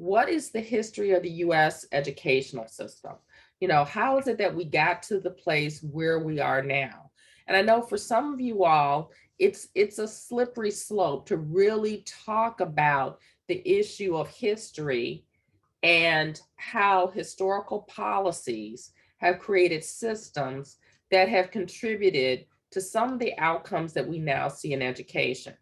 what is the history of the US educational system? You know, how is it that we got to the place where we are now? And I know for some of you all, it's a slippery slope to really talk about the issue of history and how historical policies have created systems that have contributed to some of the outcomes that we now see in education.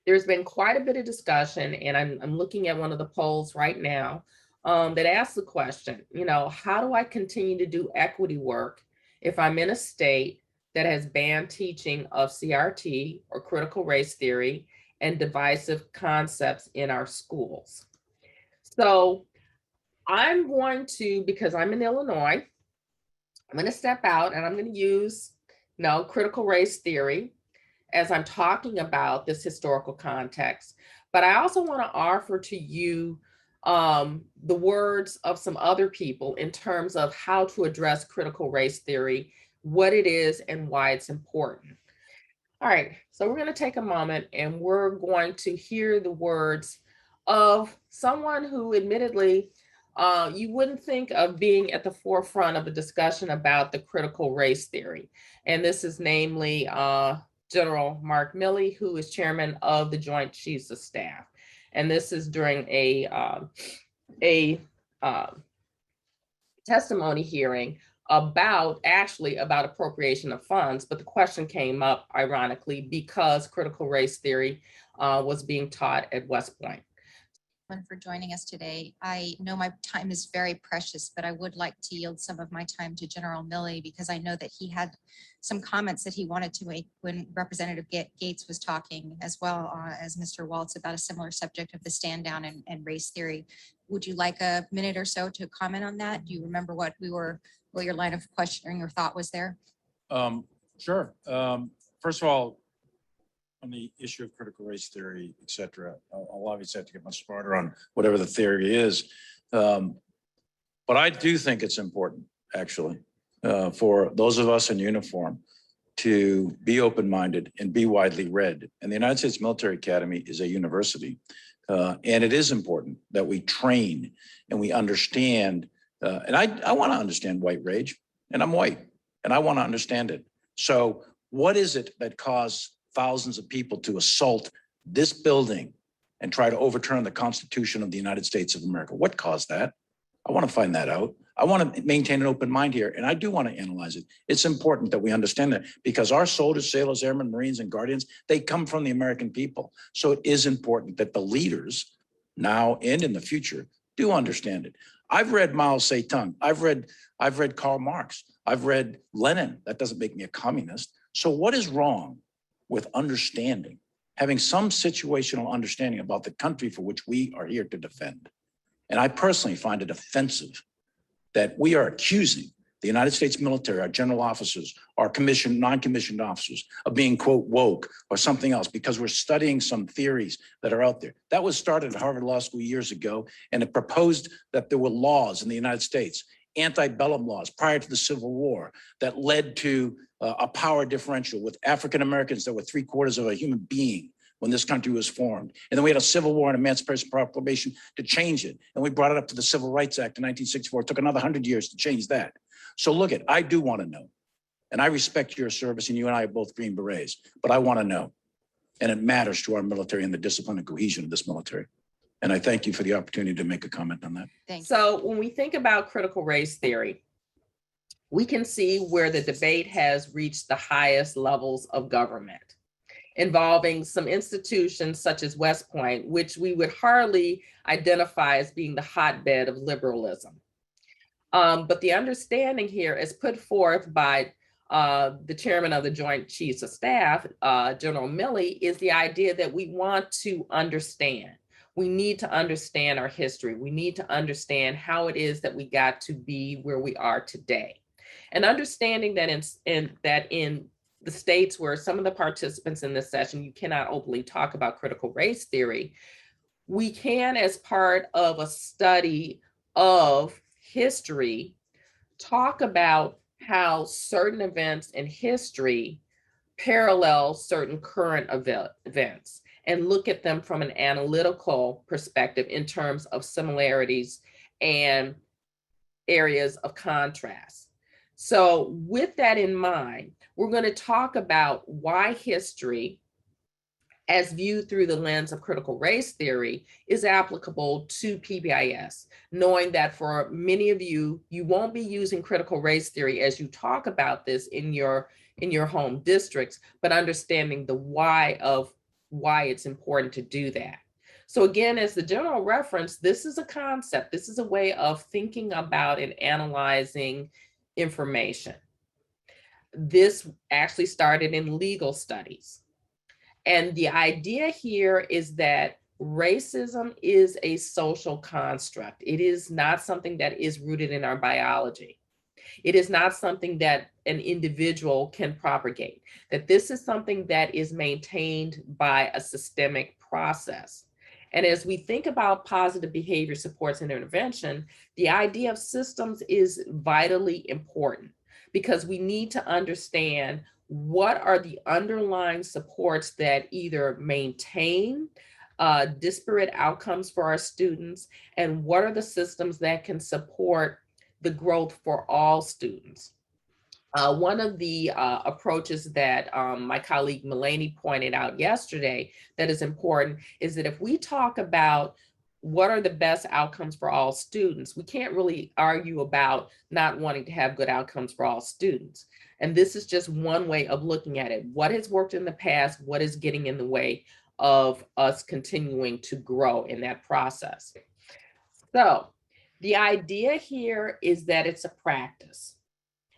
There's been quite a bit of discussion, and I'm looking at one of the polls right now that asks the question, you know, how do I continue to do equity work if I'm in a state that has banned teaching of CRT or critical race theory and divisive concepts in our schools? So I'm going to, because I'm in Illinois, I'm going to step out and I'm going to use, you know, critical race theory as I'm talking about this historical context. But I also want to offer to you the words of some other people in terms of how to address critical race theory, what it is, and why it's important. All right, so we're going to take a moment and we're going to hear the words of someone who admittedly you wouldn't think of being at the forefront of a discussion about the critical race theory. And this is namely General Mark Milley, who is chairman of the Joint Chiefs of Staff. And this is during a testimony hearing about appropriation of funds, but the question came up ironically because critical race theory was being taught at West Point. For joining us today. I know my time is very precious, but I would like to yield some of my time to General Milley because I know that he had some comments that he wanted to make when Representative Gates was talking, as well as Mr. Waltz, about a similar subject of the stand down and race theory. Would you like a minute or so to comment on that? Do you remember what your line of questioning or thought was there? Sure. First of all, on the issue of critical race theory, et cetera, I'll obviously have to get much smarter on whatever the theory is. But I do think it's important, actually, for those of us in uniform to be open-minded and be widely read. And the United States Military Academy is a university. And it is important that we train and we understand. And I want to understand white rage, and I'm white, and I want to understand it. So what is it that caused thousands of people to assault this building and try to overturn the Constitution of the United States of America? What caused that? I want to find that out. I want to maintain an open mind here, and I do want to analyze it. It's important that we understand that because our soldiers, sailors, airmen, Marines, and Guardians, they come from the American people. So it is important that the leaders now and in the future do understand it. I've read Mao Zedong. I've read Karl Marx. I've read Lenin. That doesn't make me a communist. So what is wrong with understanding, having some situational understanding about the country for which we are here to defend? And I personally find it offensive that we are accusing the United States military, our general officers, our commissioned, non-commissioned officers of being, quote, woke or something else because we're studying some theories that are out there. That was started at Harvard Law School years ago, and it proposed that there were laws in the United States, antebellum laws prior to the Civil War that led to a power differential with African Americans that were 3/4 of a human being when this country was formed. And then we had a Civil War and Emancipation Proclamation to change it. And we brought it up to the Civil Rights Act in 1964. It took another 100 years to change that. So look, I do want to know. And I respect your service, and you and I are both Green Berets, but I want to know. And it matters to our military and the discipline and cohesion of this military. And I thank you for the opportunity to make a comment on that. Thanks. So when we think about critical race theory, we can see where the debate has reached the highest levels of government, involving some institutions such as West Point, which we would hardly identify as being the hotbed of liberalism. But the understanding here is put forth by the chairman of the Joint Chiefs of Staff, General Milley, is the idea that we want to understand. We need to understand our history. We need to understand how it is that we got to be where we are today. And understanding that in the states where some of the participants in this session, you cannot openly talk about critical race theory, we can, as part of a study of history, talk about how certain events in history parallel certain current events. and look at them from an analytical perspective in terms of similarities and areas of contrast. So with that in mind, we're going to talk about why history, as viewed through the lens of critical race theory, is applicable to PBIS, knowing that for many of you, you won't be using critical race theory as you talk about this in your home districts, but understanding the why of why it's important to do that. So again, as the general reference, this is a concept. This is a way of thinking about and analyzing information. This actually started in legal studies. And the idea here is that racism is a social construct. It is not something that is rooted in our biology. It is not something that an individual can propagate, that this is something that is maintained by a systemic process. And as we think about positive behavior supports and intervention, the idea of systems is vitally important because we need to understand what are the underlying supports that either maintain disparate outcomes for our students, and what are the systems that can support the growth for all students. One of the approaches that my colleague Milley pointed out yesterday that is important is that if we talk about what are the best outcomes for all students, we can't really argue about not wanting to have good outcomes for all students. And this is just one way of looking at it. What has worked in the past? What is getting in the way of us continuing to grow in that process? So the idea here is that it's a practice.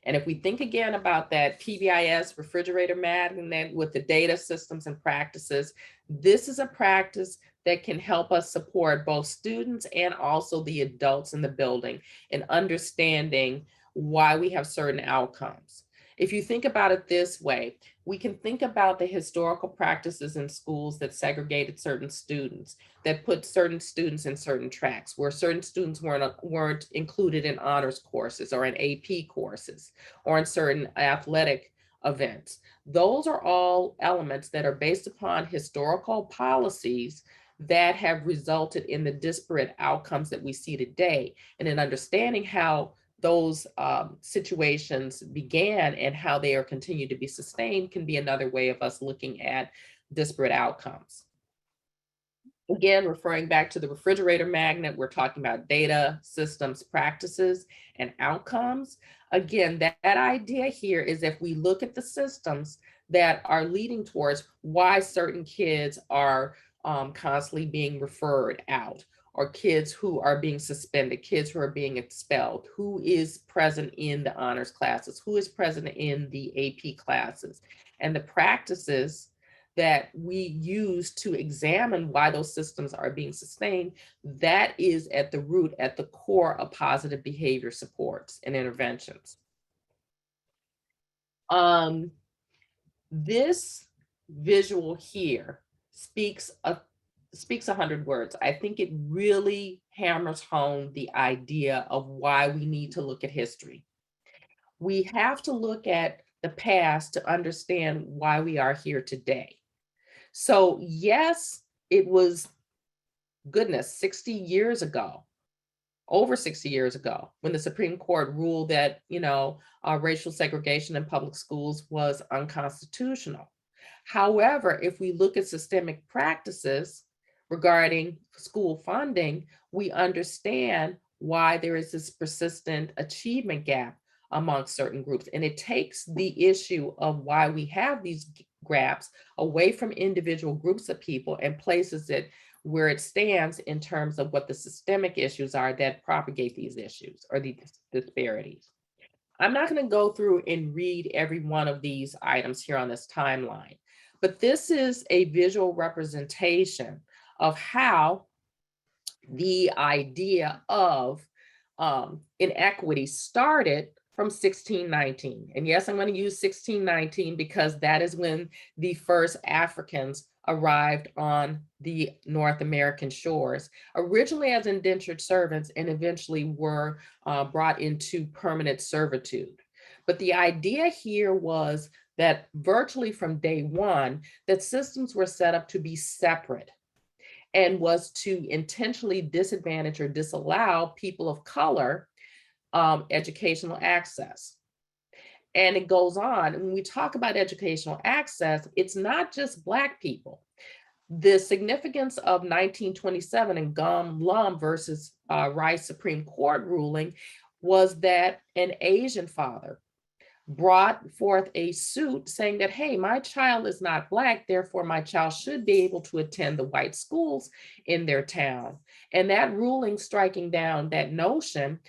And if we think again about that PBIS refrigerator magnet with the data systems and practices, this is a practice that can help us support both students and also the adults in the building in understanding why we have certain outcomes. If you think about it this way, we can think about the historical practices in schools that segregated certain students, that put certain students in certain tracks, where certain students weren't included in honors courses or in AP courses or in certain athletic events. Those are all elements that are based upon historical policies that have resulted in the disparate outcomes that we see today. And in understanding how those situations began and how they are continued to be sustained can be another way of us looking at disparate outcomes. Again, referring back to the refrigerator magnet, we're talking about data, systems, practices, and outcomes. Again, that idea here is if we look at the systems that are leading towards why certain kids are constantly being referred out, or kids who are being suspended, kids who are being expelled, who is present in the honors classes, who is present in the AP classes, and the practices that we use to examine why those systems are being sustained, that is at the root, at the core of positive behavior supports and interventions. This visual here speaks 100 words. I think it really hammers home the idea of why we need to look at history. We have to look at the past to understand why we are here today. So yes, it was, goodness, 60 years ago, over 60 years ago, when the Supreme Court ruled that, racial segregation in public schools was unconstitutional. However, if we look at systemic practices regarding school funding, we understand why there is this persistent achievement gap amongst certain groups. And it takes the issue of why we have these gaps away from individual groups of people and places it where it stands in terms of what the systemic issues are that propagate these issues or these disparities. I'm not going to go through and read every one of these items here on this timeline, but this is a visual representation of how the idea of inequity started from 1619. And yes, I'm going to use 1619 because that is when the first Africans arrived on the North American shores, originally as indentured servants and eventually were brought into permanent servitude. But the idea here was that virtually from day one, that systems were set up to be separate and was to intentionally disadvantage or disallow people of color educational access. And it goes on. When we talk about educational access, it's not just Black people. The significance of 1927 and Gum Lum versus Rice Supreme Court ruling was that an Asian father brought forth a suit saying that, hey, my child is not Black, therefore my child should be able to attend the white schools in their town. And that ruling, striking down that notion,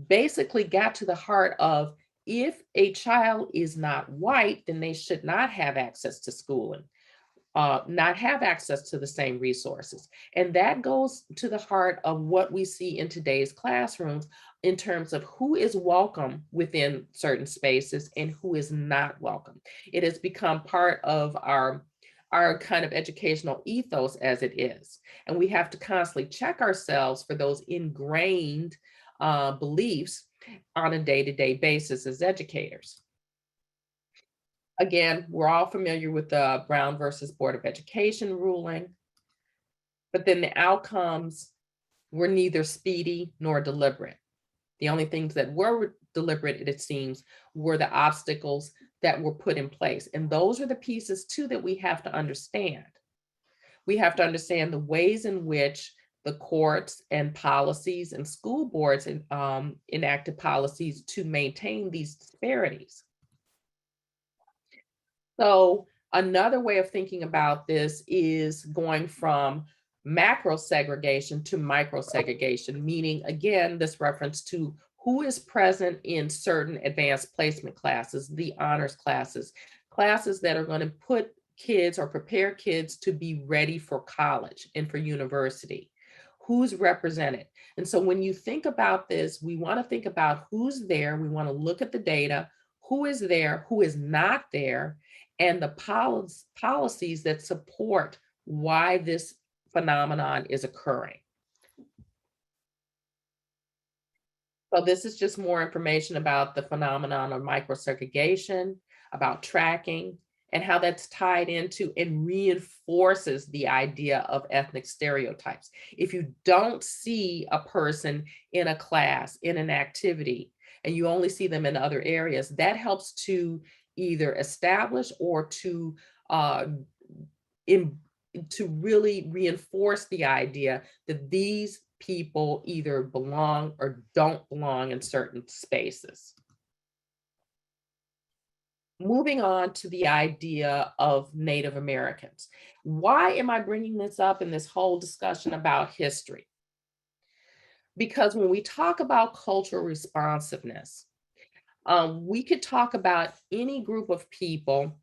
basically got to the heart of, if a child is not white, then they should not have access to schooling, not have access to the same resources. And that goes to the heart of what we see in today's classrooms in terms of who is welcome within certain spaces and who is not welcome. It has become part of our kind of educational ethos as it is. And we have to constantly check ourselves for those ingrained beliefs on a day-to-day basis as educators. Again, we're all familiar with the Brown versus Board of Education ruling, but then the outcomes were neither speedy nor deliberate. The only things that were deliberate, it seems, were the obstacles that were put in place. And those are the pieces too that we have to understand. We have to understand the ways in which the courts and policies and school boards enacted policies to maintain these disparities. So another way of thinking about this is going from macro segregation to micro segregation, meaning, again, this reference to who is present in certain advanced placement classes, the honors classes, classes that are going to put kids or prepare kids to be ready for college and for university. Who's represented? And so when you think about this, we want to think about who's there. We want to look at the data, who is there, who is not there, and the policies that support why this phenomenon is occurring. So this is just more information about the phenomenon of microsegregation, about tracking, and how that's tied into and reinforces the idea of ethnic stereotypes. If you don't see a person in a class, in an activity, and you only see them in other areas, that helps to either establish or to really reinforce the idea that these people either belong or don't belong in certain spaces. Moving on to the idea of Native Americans. Why am I bringing this up in this whole discussion about history? Because when we talk about cultural responsiveness, we could talk about any group of people,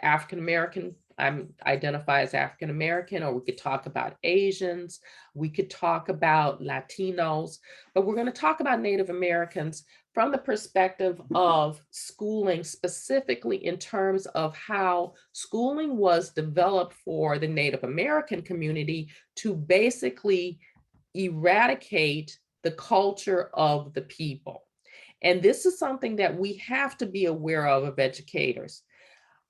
African-American, I'm identify as African-American, or we could talk about Asians, we could talk about Latinos, but we're going to talk about Native Americans from the perspective of schooling, specifically in terms of how schooling was developed for the Native American community to basically eradicate the culture of the people. And this is something that we have to be aware of educators.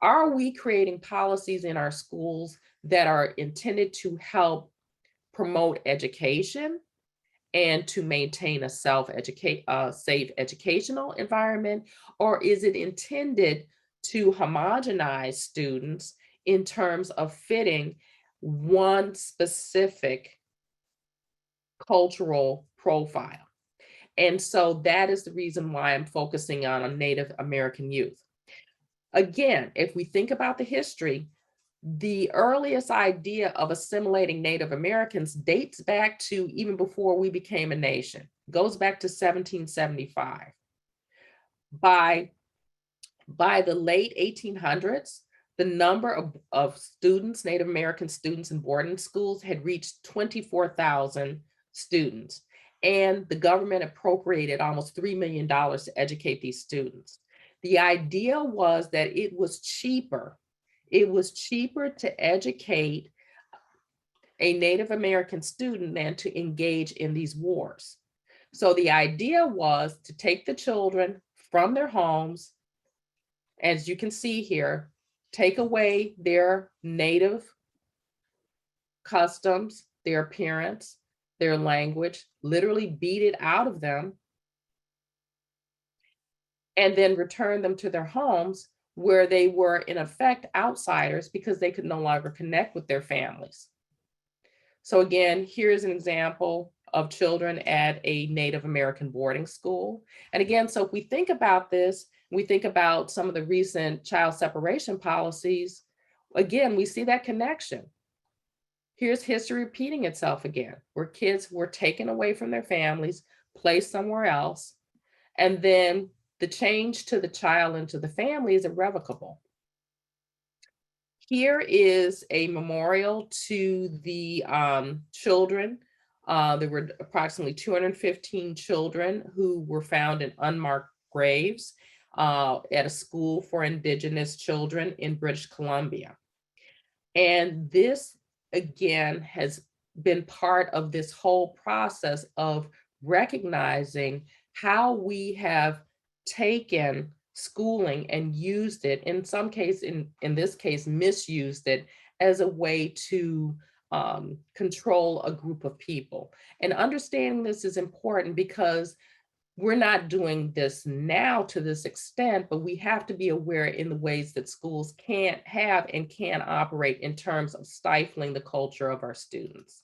Are we creating policies in our schools that are intended to help promote education and to maintain a safe educational environment? Or is it intended to homogenize students in terms of fitting one specific cultural profile? And so that is the reason why I'm focusing on Native American youth. Again, if we think about the history, the earliest idea of assimilating Native Americans dates back to even before we became a nation, goes back to 1775. By the late 1800s, the number of students, Native American students in boarding schools had reached 24,000 students. And the government appropriated almost $3 million to educate these students. The idea was that it was cheaper. It was cheaper to educate a Native American student than to engage in these wars. So the idea was to take the children from their homes, As you can see here, take away their native customs, their appearance, their language, literally beat it out of them, and then return them to their homes where they were in effect outsiders because they could no longer connect with their families. So again, here's an example of children at a Native American boarding school. And again, so if we think about this, we think about some of the recent child separation policies, again, we see that connection. Here's history repeating itself again, where kids were taken away from their families, placed somewhere else, and then the change to the child and to the family is irrevocable. Here is a memorial to the children. There were approximately 215 children who were found in unmarked graves at a school for Indigenous children in British Columbia. And this, again, has been part of this whole process of recognizing how we have taken schooling and used it, in some case, in this case, misused it as a way to control a group of people. And understanding this is important because we're not doing this now to this extent, but we have to be aware in the ways that schools can't have and can operate in terms of stifling the culture of our students.